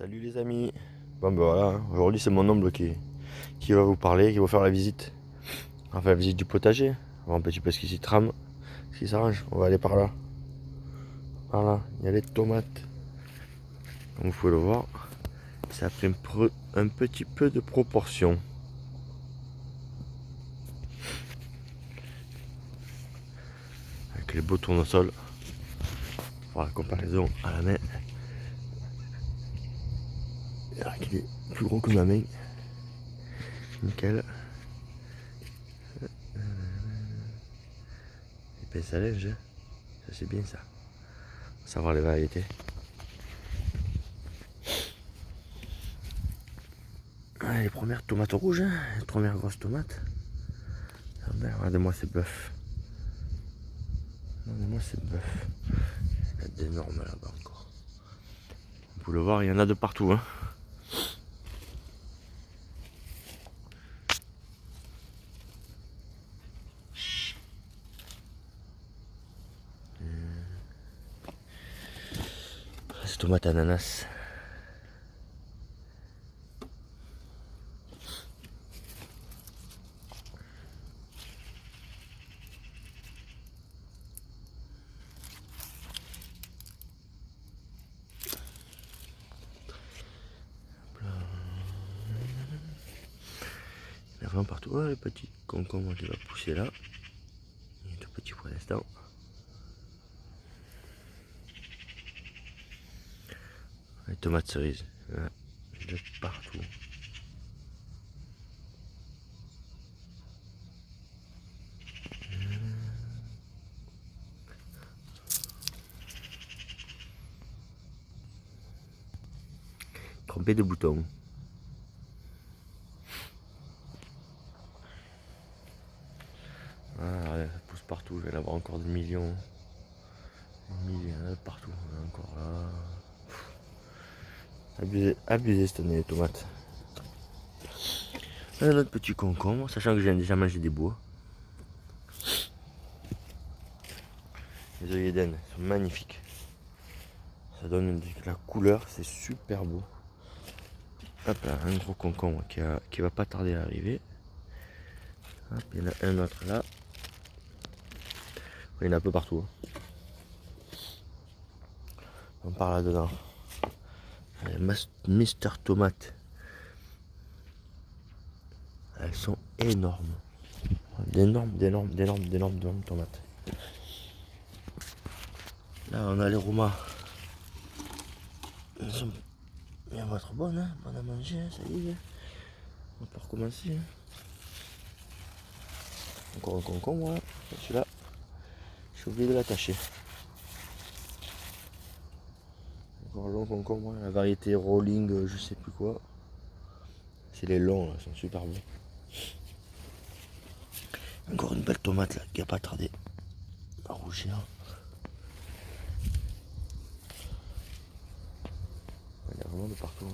Salut les amis. Bon ben voilà, hein. Aujourd'hui c'est mon oncle qui va vous parler, qui va faire la visite. Enfin la visite du potager. On va voir un petit peu ce qui s'y trame, ce qui s'arrange. On va aller par là. Voilà, il y a les tomates. Comme vous pouvez le voir, ça a pris un petit peu de proportion. Avec les beaux tournesols. Pour la comparaison à la main. Alors qu'il est plus gros que ma main. Nickel. Les pinces à linge, hein. Ça c'est bien ça. Faut savoir les variétés. Ah, les premières tomates rouges, hein. Les premières grosses tomates. Ah ben, regardez-moi ces bœufs. Regardez-moi ces bœufs. Il y a d'énormes là-bas encore. Vous pouvez le voir, il y en a de partout, hein. C'est tomate ananas. Il y en a vraiment partout. Oh, le petit concombre qui va pousser là. Il est tout petit pour l'instant. Les tomates cerises. Voilà. De partout. Trompé de boutons. Voilà, ça pousse partout. Je vais en avoir encore des millions. Des milliers, partout. Encore là. Abusé, abusé cette année les tomates. Un autre petit concombre, sachant que j'ai déjà mangé des bois. Les œillets d'Inde sont magnifiques. Ça donne la couleur, c'est super beau. Hop là, un gros concombre qui va pas tarder à arriver. Hop, il y en a un autre là. Il y en a un peu partout. On part là-dedans. Mister Tomate. Elles sont énormes. D'énormes tomates. Là, on a les romas. Elles sont bien vont être bonnes, hein. Bonnes à manger, hein, ça y est. On peut recommencer. Hein. Encore un concombre, voilà. Celui-là, j'ai oublié de l'attacher. Encore un long concombre, la variété rolling, je sais plus quoi. C'est les longs, là, ils sont super bons. Encore une belle tomate là, qui a pas tardé à rougir. Il y a vraiment de partout.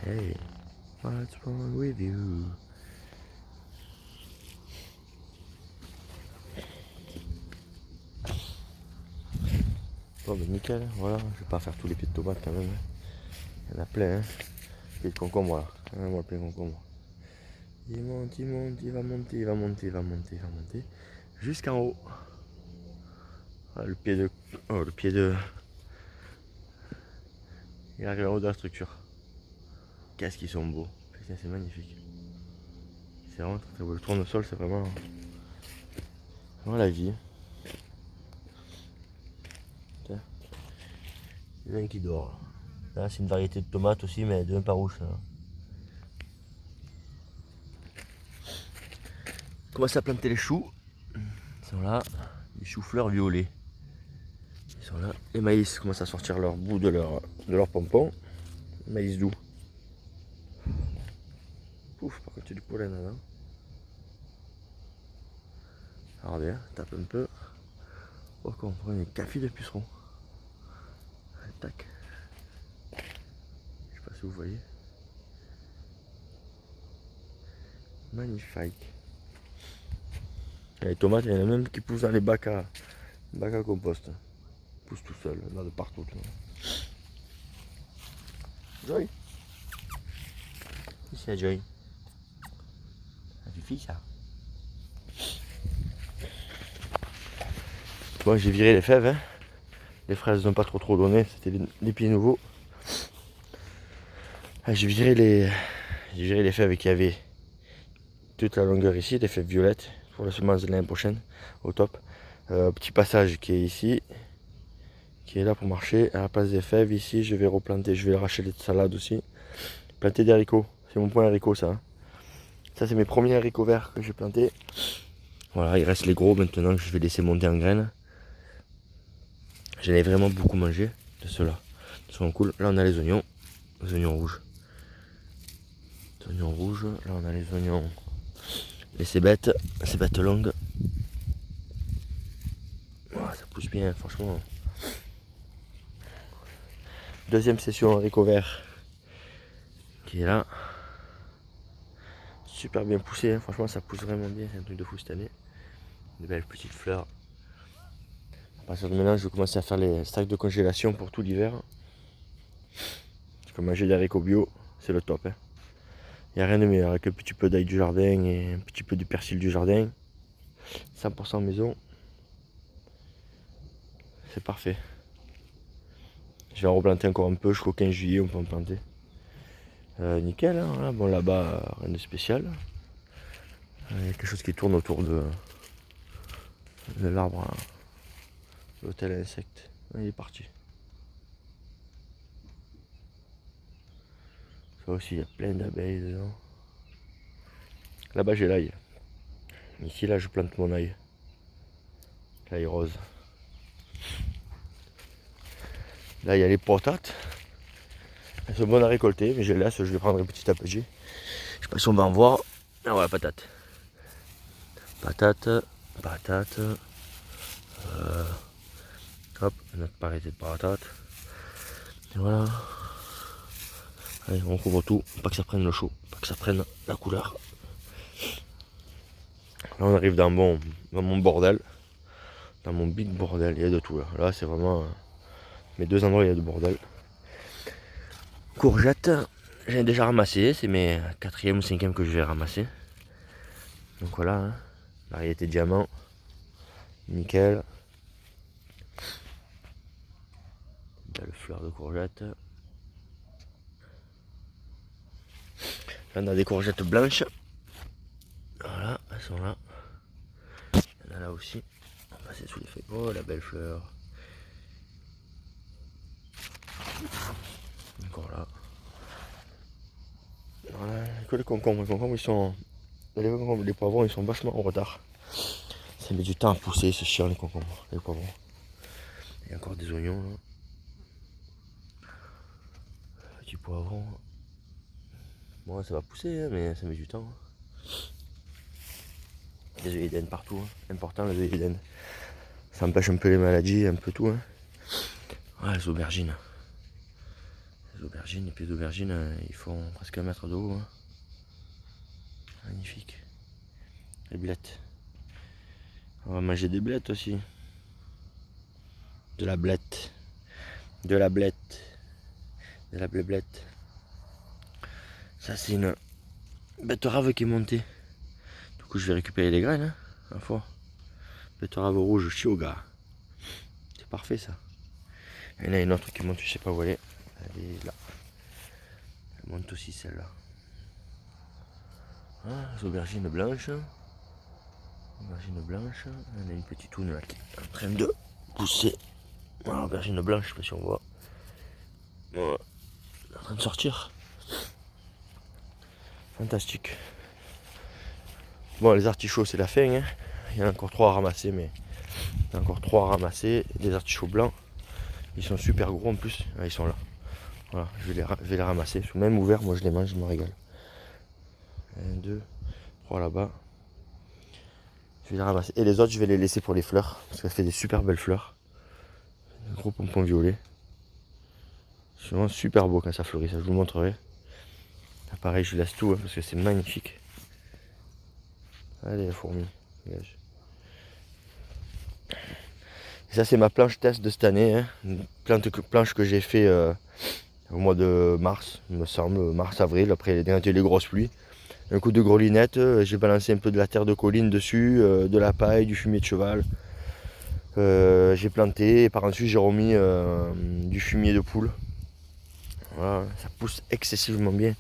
Hey, what's wrong with you? Bon, ben nickel, voilà, je vais pas faire tous les pieds de tomates quand même. Il y en a plein, hein. Pieds de concombre, voilà. Moi, plein de concombre. Il monte, il monte, il va monter, il va monter, il va monter, il va monter. Jusqu'en haut. Voilà, le pied de. Oh, le pied de. Il arrive en haut de la structure. Qu'est-ce qu'ils sont beaux. C'est magnifique. C'est vraiment très beau. Le tournesol, c'est vraiment la vie. Tiens. Il y en a un qui dort. Là, c'est une variété de tomates aussi, mais de farouche. On commence à planter les choux. Ils sont là. Les choux-fleurs violets. Ils sont là. Les maïs commencent à sortir leur bout de leur pompon. Maïs doux. Pouf, par contre, il y a du pollen là. Regardez, hein, tape un peu. Oh, qu'on prend une café de puceron. Tac. Je sais pas si vous voyez. Magnifique. Les tomates, il y en a même qui poussent dans les bacs à compost. Ils poussent tout seuls, là de partout. Joy. Ici, il y a Joy. Ça suffit ça. Bon, j'ai viré les fèves. Hein. Les fraises n'ont pas trop donné, c'était les pieds nouveaux. Ah, j'ai viré les fèves qu'il y avait toute la longueur ici, des fèves violettes pour la semence de l'année prochaine, au top. Petit passage qui est ici, qui est là pour marcher. À la place des fèves, ici, je vais replanter, je vais arracher les salades aussi. Planter des haricots, c'est mon point haricot ça. Hein. Ça, c'est mes premiers haricots verts que j'ai plantés. Voilà, il reste les gros maintenant que je vais laisser monter en graines. J'en ai vraiment beaucoup mangé de ceux-là. Ils sont cool. Là, on a les oignons rouges. Les oignons rouges, là, on a les oignons, les cébettes longues. Oh, ça pousse bien, franchement. Deuxième session haricots verts qui est là. Super bien poussé, hein. Franchement, ça pousse vraiment bien. C'est un truc de fou cette année. Des belles petites fleurs. À partir de maintenant, je vais commencer à faire les stacks de congélation pour tout l'hiver. Je peux manger des haricots bio, c'est le top. Hein. Il n'y a rien de meilleur avec un petit peu d'ail du jardin et un petit peu du persil du jardin. 100% maison. C'est parfait. Je vais en replanter encore un peu jusqu'au 15 juillet, on peut en planter. Nickel, hein, voilà. Bon là-bas, rien de spécial. Il y a quelque chose qui tourne autour de l'arbre, hein. L'hôtel à insectes. Il est parti. Ça aussi, il y a plein d'abeilles dedans. Là-bas, j'ai l'ail. Ici, là, je plante mon ail. L'ail rose. Là, il y a les patates. Elles sont bonnes à récolter, mais je les laisse, je les prendrai petit à petit. Je sais pas si on va en voir. Ah voilà, patate. Patate. Hop, notre variété de patates. Et voilà. Allez, on couvre tout, pas que ça prenne le chaud, pas que ça prenne la couleur. Là, on arrive dans mon bordel. Dans mon big bordel, il y a de tout là. Là, c'est vraiment mes deux endroits, il y a de bordel. Courgettes, j'ai déjà ramassé, c'est mes 4e ou 5e que je vais ramasser. Donc voilà, hein. Variété diamant, nickel. Belle fleur de courgettes. Là on a des courgettes blanches. Voilà, elles sont là. Il y en a là aussi. On va passer sous les feuilles. Oh la belle fleur. Encore là. Voilà, que les concombres. Les concombres ils sont. Les poivrons ils sont vachement en retard. Ça met du temps à pousser, c'est chiant les concombres, les poivrons. Il y a encore des oignons là. Petit poivron. Bon ça va pousser hein, mais ça met du temps. Les œillets d'Inde partout, hein. Important les œillets d'Inde. Ça empêche un peu les maladies, un peu tout. Hein. Ouais, les aubergines. Les pieds d'aubergines, ils font presque 1 mètre de haut. Hein. Magnifique. Les blettes. On va manger des blettes aussi. De la blette. De la blette. De la bleblette. Ça c'est une betterave qui est montée. Du coup je vais récupérer les graines. Hein, à la fois. Betterave rouge Chioga. C'est parfait ça. Et là il y a une autre qui monte, je sais pas où elle est. Elle est là. Elle monte aussi celle-là. Ah, les aubergines blanches. Aubergine blanche. On a une petite toune là qui est en train de pousser. Voilà, aubergine blanche, je sais pas si on voit. Voilà. Elle est en train de sortir. Fantastique. Bon, les artichauts, c'est la fin. Hein. Il y en a encore 3 à ramasser, mais il y en a encore 3 à ramasser. Des artichauts blancs. Ils sont super gros en plus. Ah, ils sont là. Voilà, je vais les ramasser. Ils sont même ouverts, moi je les mange, je me régale. 1, 2, 3 là-bas. Je vais les ramasser. Et les autres, je vais les laisser pour les fleurs. Parce qu'elle fait des super belles fleurs. Un gros pompon violet. C'est vraiment super beau quand ça fleurit, ça je vous montrerai. Là, pareil, je laisse tout hein, parce que c'est magnifique. Allez, la fourmi, dégage. Et ça c'est ma planche test de cette année, hein. Une planche que j'ai fait au mois de mars, il me semble, mars-avril, après les grosses pluies. Un coup de grelinette, j'ai balancé un peu de la terre de colline dessus, de la paille, du fumier de cheval. J'ai planté et par ensuite j'ai remis du fumier de poule. Voilà, ça pousse excessivement bien.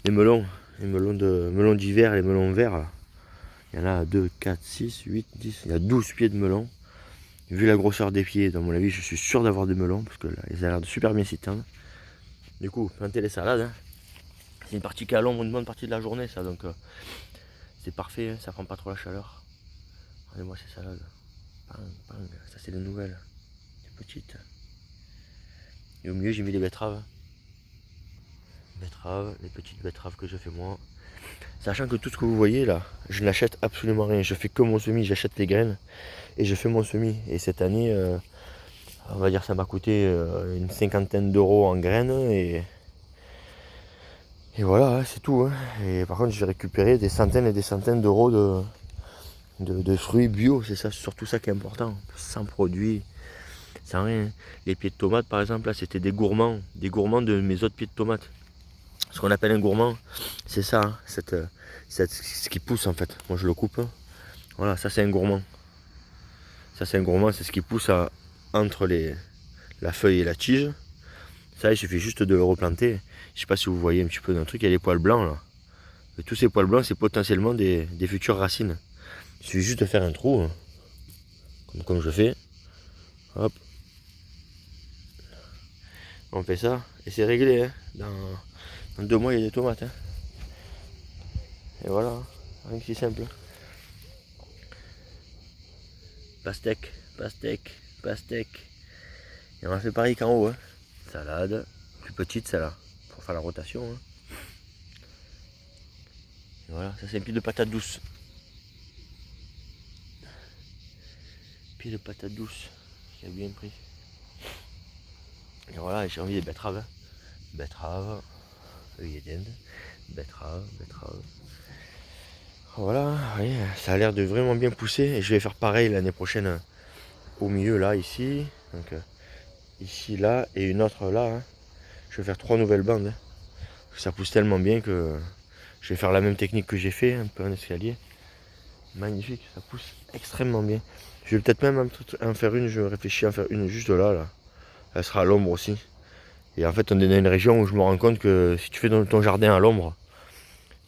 Les melons d'hiver, les melons verts, là. Il y en a 2, 4, 6, 8, 10, il y a 12 pieds de melons. Vu la grosseur des pieds, dans mon avis, je suis sûr d'avoir des melons, parce que là, ils ont l'air de super bien s'étendre. Du coup, planter les salades, hein. C'est une partie qui est à l'ombre une bonne partie de la journée, ça, donc c'est parfait, hein, ça prend pas trop la chaleur. Regardez-moi ces salades. Bang, bang, ça c'est les nouvelles, c'est petites. Et au milieu, j'ai mis les betteraves. Les petites betteraves que je fais moi. Sachant que tout ce que vous voyez là, je n'achète absolument rien. Je fais que mon semis, j'achète les graines et je fais mon semis. Et cette année, on va dire ça m'a coûté une cinquantaine d'euros en graines et voilà, c'est tout. Hein. Et par contre, j'ai récupéré des centaines et des centaines d'euros de fruits bio. C'est ça, surtout ça qui est important. Sans produits, sans rien. Les pieds de tomates, par exemple, là, c'était des gourmands de mes autres pieds de tomates. Ce qu'on appelle un gourmand, c'est ça, hein, ce qui pousse en fait. Moi, je le coupe. Voilà, ça c'est un gourmand. Ça c'est un gourmand, c'est ce qui pousse entre la feuille et la tige. Ça, il suffit juste de le replanter. Je sais pas si vous voyez un petit peu dans le truc, il y a les poils blancs là. Et tous ces poils blancs, c'est potentiellement des futures racines. Il suffit juste de faire un trou, hein, comme je fais. Hop. On fait ça et c'est réglé. Hein. Dans 2 mois, il y a des tomates. Hein. Et voilà, hein. Rien que si simple. Pastèque, pastèque, pastèque. Et on a fait pareil qu'en haut. Hein. Salade, plus petite celle-là, pour faire la rotation. Hein. Et voilà, ça c'est un pied de patate douce. Pied de patate douce, qui a bien pris. Et voilà, j'ai envie des betteraves. Hein. Betteraves, œillet d'Inde, betteraves. Voilà, oui, ça a l'air de vraiment bien pousser. Et je vais faire pareil l'année prochaine au milieu là, ici. Donc ici, là, et une autre là. Hein. Je vais faire 3 nouvelles bandes. Hein. Ça pousse tellement bien que je vais faire la même technique que j'ai fait, un peu en escalier. Magnifique, ça pousse extrêmement bien. Je vais peut-être même en faire une, je réfléchis à en faire une juste là. Elle sera à l'ombre aussi. Et en fait, on est dans une région où je me rends compte que si tu fais ton jardin à l'ombre,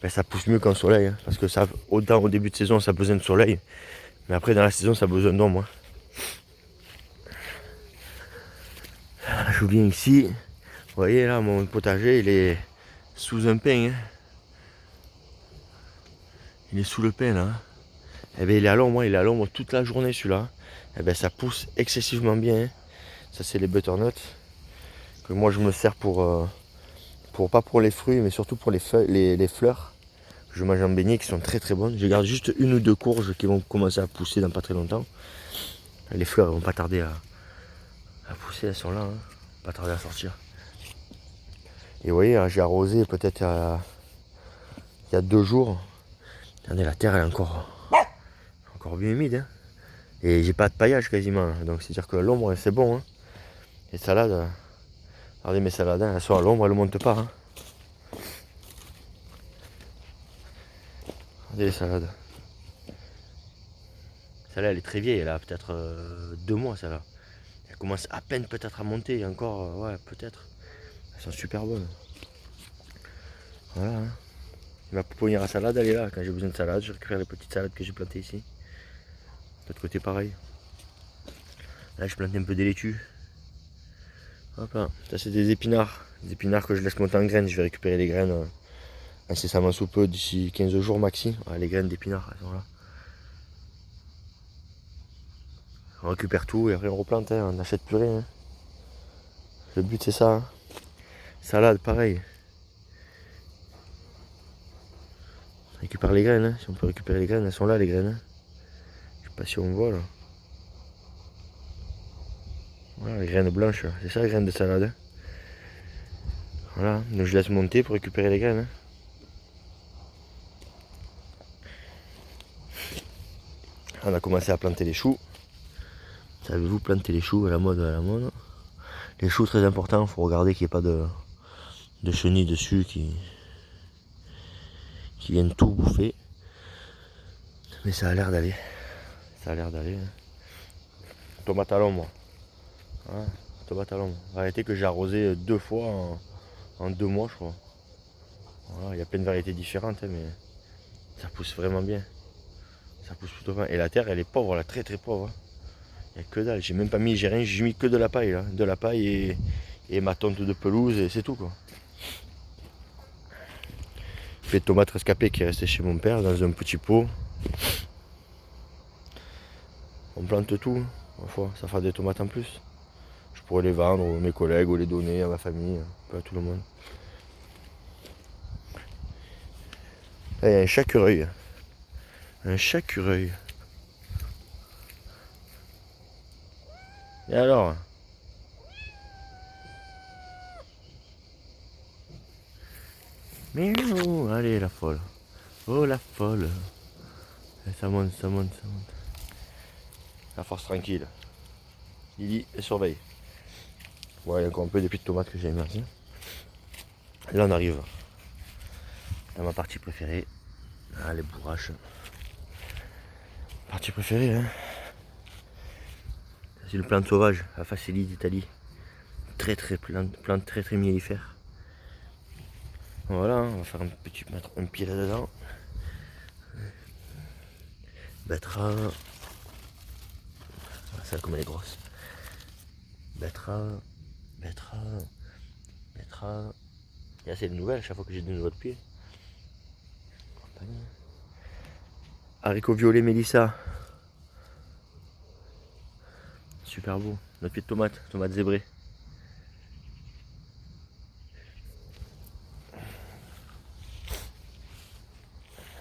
ben, ça pousse mieux qu'en soleil. Hein, parce que ça, autant au début de saison, ça a besoin de soleil. Mais après, dans la saison, ça a besoin d'ombre. Hein. Je viens ici. Vous voyez là, mon potager, il est sous un pin. Hein. Il est sous le pin là. Hein. Eh bien, il est à l'ombre toute la journée celui-là. Eh bien, ça pousse excessivement bien. Hein. Ça, c'est les butternuts que moi je me sers pour pas pour les fruits, mais surtout pour les fleurs. Je mange en beignet qui sont très très bonnes. Je garde juste 1 ou 2 courges qui vont commencer à pousser dans pas très longtemps. Les fleurs elles vont pas tarder à pousser, elles sont là, hein. Pas tarder à sortir. Et vous voyez, j'ai arrosé peut-être il y a 2 jours. Regardez, la terre elle est encore bien humide. Hein. Et j'ai pas de paillage quasiment. Donc c'est à dire que l'ombre c'est bon. Hein. Les salades, regardez mes salades, hein, elles sont à l'ombre, elles ne montent pas. Hein. Regardez les salades. Celle-là elle est très vieille, elle a peut-être 2 mois celle-là. Elle commence à peine peut-être à monter, et encore, ouais peut-être. Elles sont super bonnes. Voilà. Hein. Ma pouponnière à salade elle est là. Quand j'ai besoin de salade, je récupère les petites salades que j'ai plantées ici. De l'autre côté pareil. Là je plante un peu des laitues. Hop là. Ça c'est des épinards. Des épinards que je laisse monter en graines. Je vais récupérer les graines incessamment sous peu, d'ici 15 jours maxi. Ouais, les graines d'épinards, elles sont là. On récupère tout et après on replante, hein. On n'achète plus rien. Hein. Le but c'est ça. Hein. Salade pareil. On récupère les graines, hein. Si on peut récupérer les graines, elles sont là les graines. Hein. Je sais pas si on voit là. Voilà les graines blanches, c'est ça les graines de salade. Hein. Voilà, donc je laisse monter pour récupérer les graines. Hein. On a commencé à planter les choux. Savez-vous planter les choux à la mode, Les choux très importants, il faut regarder qu'il n'y ait pas de chenilles dessus qui viennent tout bouffer. Mais ça a l'air d'aller. Ça a l'air d'aller. Tomate à l'ombre. Hein, tomate à l'ombre. En réalité que j'ai arrosé 2 fois en 2 mois je crois. Voilà, il y a plein de variétés différentes mais ça pousse vraiment bien. Ça pousse plutôt bien. Et la terre elle est pauvre là, très très pauvre. Il n'y a que dalle. J'ai même pas mis, j'ai rien, j'ai mis que de la paille là. De la paille et ma tonte de pelouse et c'est tout quoi. Des tomates rescapées qui est resté chez mon père dans un petit pot. On plante tout, parfois, ça fera des tomates en plus. Je pourrais les vendre à mes collègues ou les donner à ma famille, un peu à tout le monde. Là, il y a un chacureuil. Un chacureuil. Et alors? Mais non, allez la folle. Oh la folle. Et ça monte, ça monte, ça monte. La force tranquille. Lily, surveille. Ouais, il y a encore un peu des petites tomates que j'ai mis. Là on arrive dans ma partie préférée. Ah les bourraches. Partie préférée hein. C'est une plante sauvage, la Facilis d'Italie. Plante très très mellifère. Voilà, on va faire mettre un pied là-dedans. Betterave. Celle comme elle est grosse. Betterave. Et là c'est une nouvelle, chaque fois que j'ai de nouveaux pieds. Haricots violets Mélissa. Super beau. Notre pied de tomate zébrée.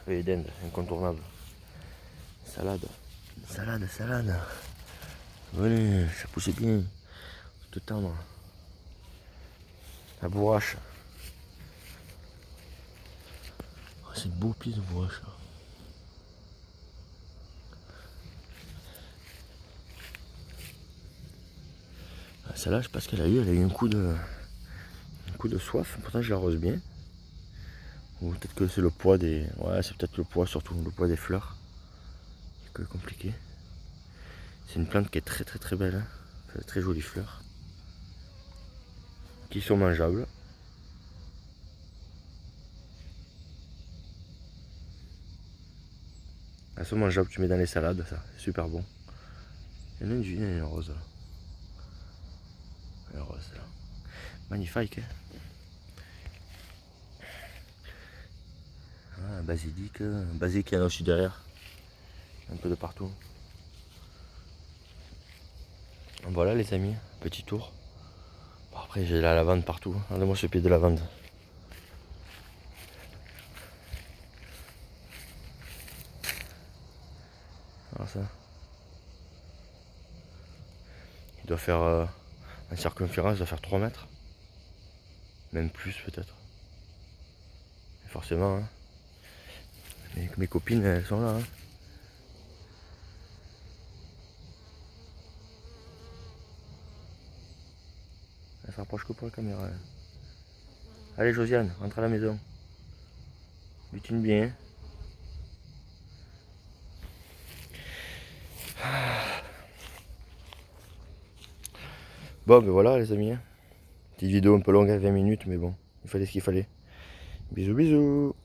Et dinde, incontournable. Salade. Allez, ça poussait bien. Tout tendre. La bourrache. Oh, c'est beau pied de bourrache. Celle-là, je sais pas ce qu'elle a eu. Elle a eu un coup de soif. Pourtant, je l'arrose bien. Ou peut-être que c'est le poids des... Ouais, c'est peut-être le poids, surtout le poids des fleurs. C'est compliqué. C'est une plante qui est très très très belle. Hein. Elle a de très jolies fleurs. Qui sont mangeables. Elles sont mangeables, tu mets dans les salades, ça. C'est super bon. Il y en a une rose là. Une rose là. Magnifique. Hein. Ah, basilic. Basilic, il y en a aussi derrière. Un peu de partout. Voilà les amis, petit tour. Bon, après j'ai la lavande partout. Regardez-moi ce pied de lavande. Alors ça. Il doit faire en circonférence, il doit faire 3 mètres. Même plus peut-être. Forcément. Hein. Mes copines elles sont là. Hein. Elle se rapproche que pour la caméra. Hein. Allez Josiane, rentre à la maison. Butine bien. Bon ben voilà les amis. Petite vidéo un peu longue à 20 minutes mais bon, il fallait ce qu'il fallait. Bisous bisous.